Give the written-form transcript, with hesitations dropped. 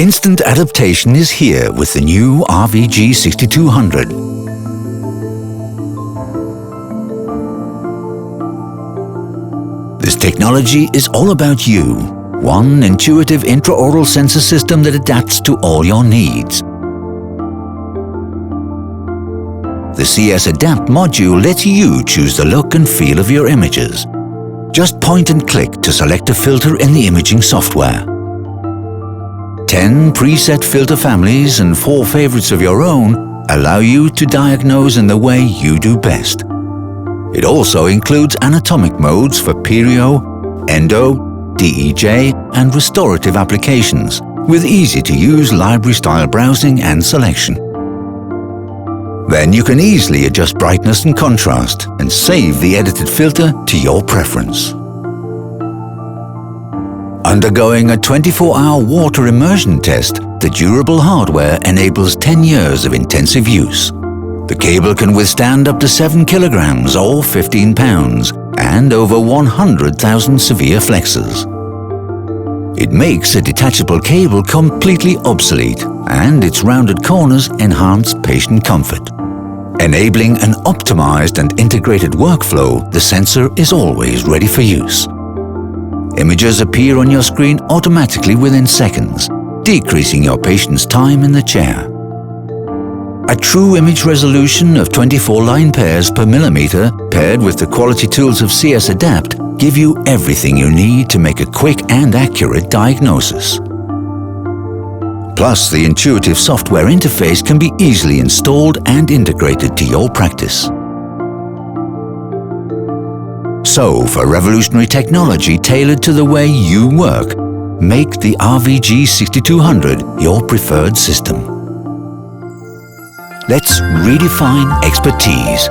Instant adaptation is here with the new RVG 6200. This technology is all about you. One intuitive intraoral sensor system that adapts to all your needs. The CS Adapt module lets you choose the look and feel of your images. Just point and click to select a filter in the imaging software. 10 preset filter families and 4 favorites of your own allow you to diagnose in the way you do best. It also includes anatomic modes for perio, endo, DEJ and restorative applications with easy-to-use library-style browsing and selection. Then you can easily adjust brightness and contrast and save the edited filter to your preference. Undergoing a 24-hour water immersion test, the durable hardware enables 10 years of intensive use. The cable can withstand up to 7 kilograms or 15 pounds and over 100,000 severe flexes. It makes a detachable cable completely obsolete, and its rounded corners enhance patient comfort. Enabling an optimized and integrated workflow, the sensor is always ready for use. Images appear on your screen automatically within seconds, decreasing your patient's time in the chair. A true image resolution of 24 line pairs per millimeter, paired with the quality tools of CS Adapt, give you everything you need to make a quick and accurate diagnosis. Plus, the intuitive software interface can be easily installed and integrated to your practice. So, for revolutionary technology tailored to the way you work, make the RVG 6200 your preferred system. Let's redefine expertise.